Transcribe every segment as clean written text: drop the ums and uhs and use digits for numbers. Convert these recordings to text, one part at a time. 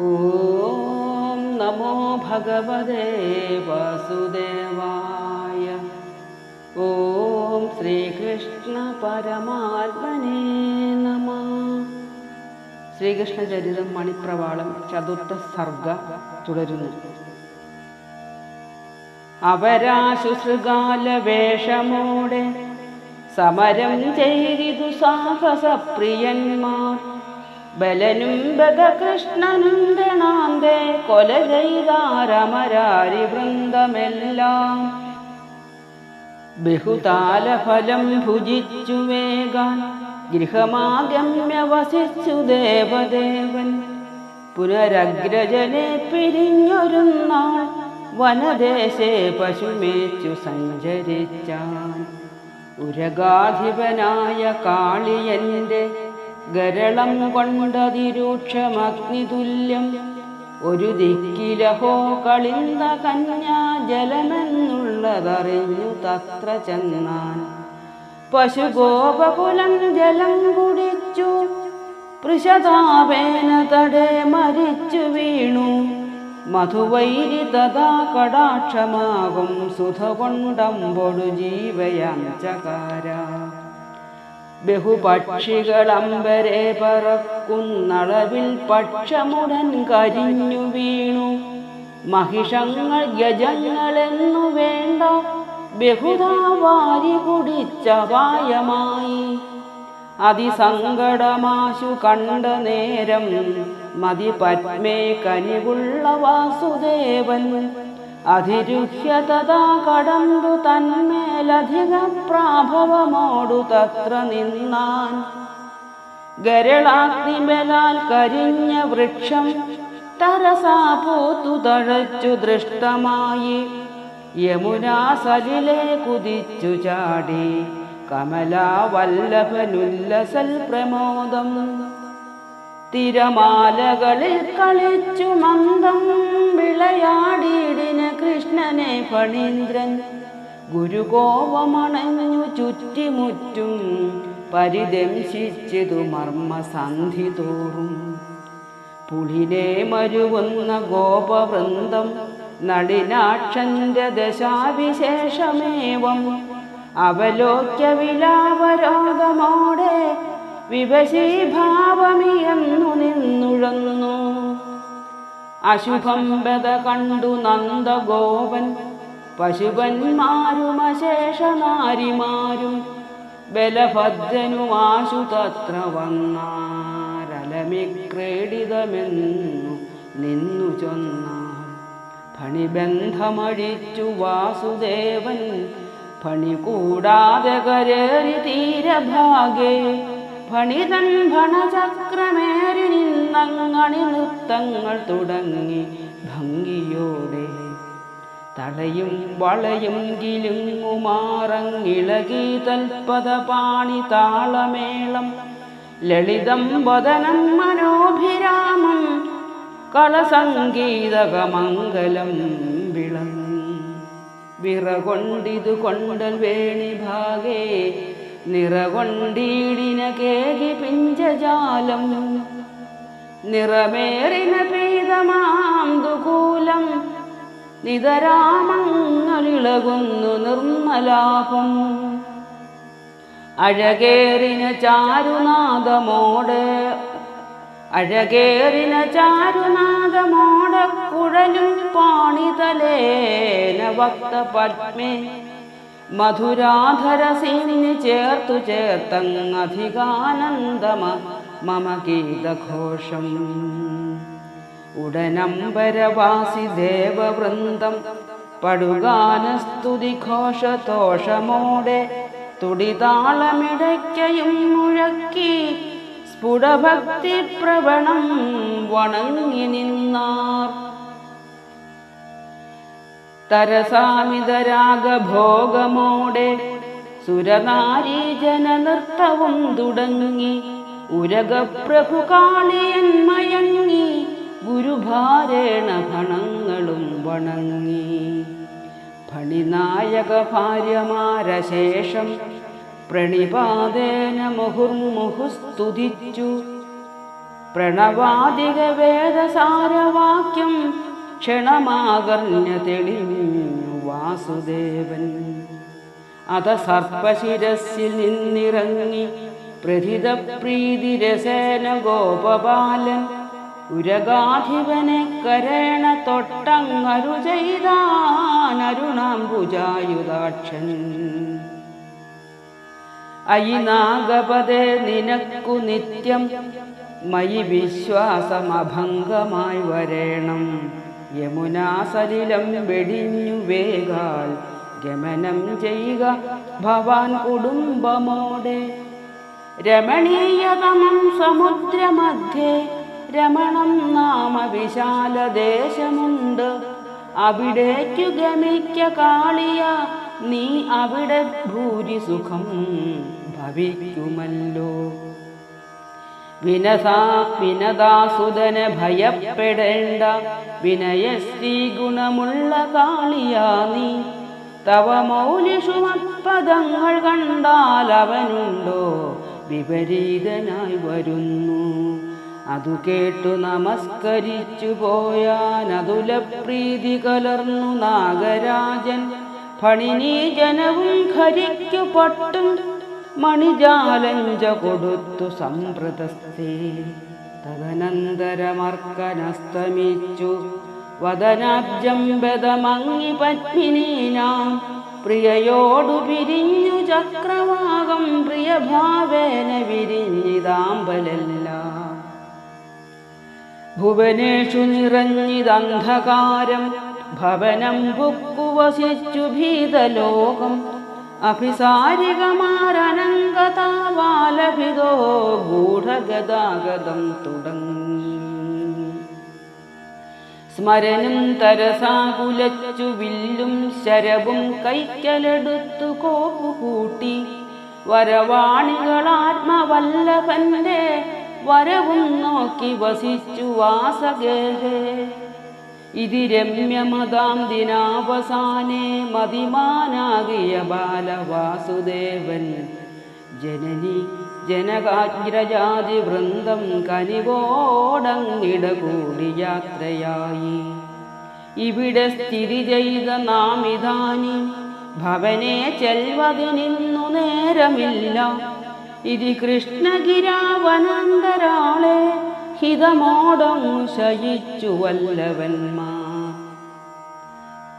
ഓം നമോ ഭഗവതേ വാസുദേവായ. ഓം ശ്രീകൃഷ്ണ പരമാത്മനേ നമഃ. ശ്രീകൃഷ്ണചരിതം മണിപ്രവാളം ചതുർത്ഥ സർഗ തുടരുന്നു. അവരാശുശൃഗാല വേഷമോടെ സമരം ചെയ്തിതു സാഹസപ്രിയന്മാർ. ബലനും ബദകൃഷ്ണനും രണാന്തേ കൊല ചെയ്താരമരാരി വൃന്ദമെല്ലാം. ബഹുതാലഫലം ഭുജിച്ചു വേഗാൻ ഗൃഹമാഗമ്യ വസിച്ചു ദേവദേവൻ. പുനരഗ്രജനെ പിരിഞ്ഞൊരു നാൾ വനദേശേ പശുമേച്ചു സഞ്ചരിച്ചാൻ. ഉരഗാധിപനായ കാളിയന്റെ ഗരളം കൊണ്ടതിരൂക്ഷമഗ്നിതുല്യം. ഒരു ദിക്കിലഹോ കളിന്ത കന്യാ ജലമെന്നുള്ളതറിഞ്ഞു തത്ര ചെന്നാൻ. പശുഗോപകുലം ജലം കുടിച്ചു പൃഷതാപേന തടേ മരിച്ചു വീണു. മധുവൈരി തഥാ കടാക്ഷമാകും സുധ കൊണ്ടമ്പൊടു ജീവയാം ചകാര. ബഹുപക്ഷികളമ്പരെ പറക്കുന്നളവിൽ പക്ഷമുടൻ കരിഞ്ഞു വീണു. മഹിഷങ്ങൾ ഗജങ്ങളെന്നു വേണ്ട ബഹുധാ വാരി കുടിച്ച പായമായി. അതിസങ്കടമാശു കണ്ട നേരം മതി പത്മേ കനിവുള്ള വാസുദേവൻ. അധിരുഹ്യ തഥാ കടമ്പു തന്മേലധിക പ്രാഭവമോടു തത്ര നിന്നാൻ. ഗരളാഗ്നിബലാൽ കരിഞ്ഞ വൃക്ഷം തരസാ പൂത്തു തഴച്ചു ദൃഷ്ടമായി. യമുനാ സലിലെ കുതിച്ചു ചാടി കമലാവല്ലഭനുല്ലസൽ പ്രമോദം. തിരമാലകളിൽ കളിച്ചു മന്ദം വിളയാടിയിടിന കൃഷ്ണനെ ഫണീന്ദ്രൻ. ഗുരുകോപമണഞ്ഞു ചുറ്റിമുറ്റും പരിദംശിച്ചതു മർമ്മസന്ധി തോറും. പുളിനെ മരുവുന്ന ഗോപവൃന്ദം നളിനാക്ഷന്റെ ദശാവിശേഷമേവം. അവലോക്യ വിലാപരോഗമോടെ വിഭശീഭാവമിയെന്നു നിന്നുഴന്നു. അശുഭം ബദ കണ്ടു നന്ദഗോപൻ പശുപന്മാരും അശേഷനാരിമാരും. ബലഭദ്രനുമാശു തത്ര വന്നാരലമിക്രീഡിതമെന്നു നിന്നു ചൊന്നാർ. ഫണിബന്ധമഴിച്ചു വാസുദേവൻ ഫണി കൂടാതെ കരേറി തീരഭാഗേ. ഫണിതൻ ഭണചക്രമേറി നിന്നങ്ങണി നൃത്തങ്ങൾ തുടങ്ങി ഭംഗിയോടെ. തളയും വളയും കിലുങ്ങുമാറങ്ങിളകി തൽപദ പാണി താളമേളം. ലളിതം വദനം മനോഭിരാമം കളസംഗീതകമംഗലം വിളങ്ങി. വിറകൊണ്ടിതു കൊണ്ടൽ വേണിഭാഗേ നിറകൊണ്ടീടിന കേകി പിഞ്ചജാലം. നിറമേറിന പീതമാം ദുകൂലം നിതരാമങ്ങളിളകുന്നു നിർമ്മലാപം. അഴകേറിന ചാരുനാദമോടെ കുഴലും പാണിതലേന വക്ത പത്മേ. മധുരാധരസീന് ചേർത്തു ചേർത്തങ്ങധികാനന്ദമ മമ ഗീതഘോഷം. ഉടനമ്പരവാസി ദേവവൃന്ദം പടുഗാനസ്തുതിഘോഷതോഷമോടെ തുടിതാളമിടയ്ക്കയും മുഴക്കി സ്ഫുടഭക്തി പ്രവണം വണങ്ങി നിന്നാർ. തരസാമിതരാഗഭോഗമോടെ സുരനാരീജന നൃത്തവും തുടങ്ങി. ഉരഗപ്രഭു കാളിയന്മയങ്ങി ഗുരുഭാരേണ ഭണങ്ങളും വണങ്ങി. ഫണിനായക ഭാര്യമാരശേഷം പ്രണിപാതേന മുഹുർമുഹുസ്തുതിച്ചു പ്രണവാദിക വേദസാരവാക്യം ക്ഷണമാകർണ്യ തെളിഞ്ഞു വാസുദേവൻ. അത സർപ്പശിരസിൽ നിന്നിറങ്ങി പ്രഥിതപ്രീതിരസേന ഗോപബാലൻ ഉരഗാധിപനെ കരേണ തൊട്ടങ്ങരു ചെയ്താനരുണാംബുജായുധാക്ഷൻ. അയി നാഗപദേ നിനക്കു നിത്യം മയി വിശ്വാസമഭംഗമായി വരേണം. യമുനാസലിലം വെടിഞ്ഞു വേഗാൽ ഗമനം ചെയ്യുക ഭവാൻ കുടുംബമോടെ. രമണീയതമം സമുദ്രമധ്യേ രമണം നാമ വിശാലദേശമുണ്ട്. അവിടേക്കു ഗമിക്ക കാളിയ നീ അവിടെ ഭൂരിസുഖം ഭവിക്കുമല്ലോ. വിനതാസുതനെ ഭയപ്പെടേണ്ട വിനയശ്രീ ഗുണമുള്ള കാളിയാ നീ. തവ മൗലിഷുമത്പദങ്ങൾ കണ്ടാൽ അവനുണ്ടോ വിപരീതനായി വരുന്നു. അതു കേട്ടു നമസ്കരിച്ചു പോയാനതുല പ്രീതി കലർന്നു നാഗരാജൻ. ഫണിനീ ജനവും ഖരിക്കു പട്ടും മണിജാലഞ്ച കൊടുത്തു സംപ്രതസ്ഥേ. തദനന്തരമർക്കനസ്തമിച്ചു വദനാബ്ജം ബദമങ്ങി പത്മിനീനാം. പ്രിയയോടു പിരിഞ്ഞു ചക്രവാകം പ്രിയഭാവേന വിരിഞ്ഞിതാമ്പലെല്ലാം. ഭുവനേഷു നിറഞ്ഞിതന്ധകാരം ഭവനം പുക്കു വസിച്ചു ഭീതലോകം. അഭിസാരികമാരനങ്കതാവാലഭിതോ ഗൂഢഗതാഗതം തുടങ്ങി. സ്മരനും തരസാകുലച്ചു വില്ലും ശരവും കൈക്കലെടുത്തു കോപ്പുകൂട്ടി. വരവാണികളാത്മവല്ലഭന്റെ വരവും നോക്കി വസിച്ചു വാസഗേഹേ. ഇതി രമ്യമതാം ദിനാവസാനേ മതിമാനാകിയ ബാലവാസുദേവൻ. ജനനി ജനകാഗ്രജാതി വൃന്ദം കനിവോടങ്ങിട കൂടി യാത്രയായി. ഇവിടെ സ്ഥിതി ചെയ്ത നാം ഇതാനും ഭവനെ ചെൽവതിനിന്നു നേരമില്ല. ഇതി കൃഷ്ണഗിരാവനാന്തരാളെ ഹിതമോടങ്ങു ശയിച്ചു വല്ലവന്മാർ.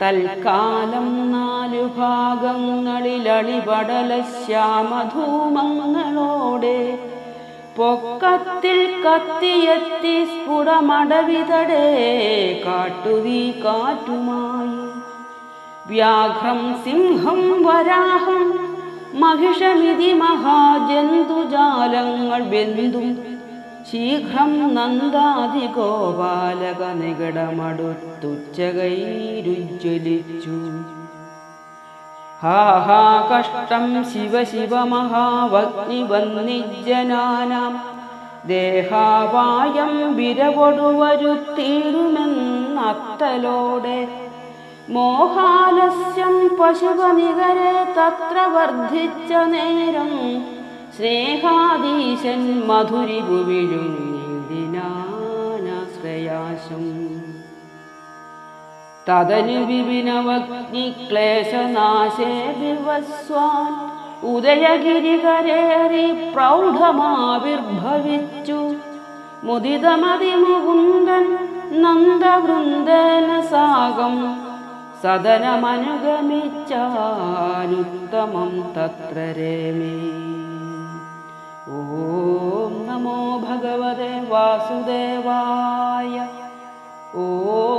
തൽക്കാലം 4 ഭാഗങ്ങളിലളിപടല ശ്യാമധൂമങ്ങളോടെ പൊക്കത്തിൽ കത്തിയെത്തി സ്ഫുടമടവിതടേ കാട്ടുതീ കാറ്റുമായി. വ്യാഘ്രം സിംഹം വരാഹം മഹിഷമിതി മഹാജന്തുജാലങ്ങൾ ബന്ധും ശീഘ്രം നന്ദാദിഗോപാലക നികടമടുത്തുച്ചകൈരുജ്വലിച്ചു. ഹാ ഹാ കഷ്ടം ശിവ ശിവ മഹാവഗ്നിവന്നിജ്ജനാനാം. ദേഹാപായം വിരവൊടുവരുത്തിയിടുമെന്നത്തലോടെ. മോഹാലസ്യം പശുപനികരെ തത്ര വർദ്ധിച്ച നേരം. സ്നേഹാദീശൻ മധുരിപു വിഴുങ്ങിനാശ്രയാശം. തദനു വിപിനവഗ്നിക്ലേശനാശേ വിവസ്വാൻ. ഉദയഗിരികരേറി പ്രൗഢമാവിർഭവിച്ചു. മുദിതമതിമുകുന്ദൻ നന്ദവൃന്ദേന സാകം. സദനമനുഗമിച്ചാനുത്തമം തത്ര രേമേ. ഓം നമോ ഭഗവതേ വാസുദേവായ. ഓം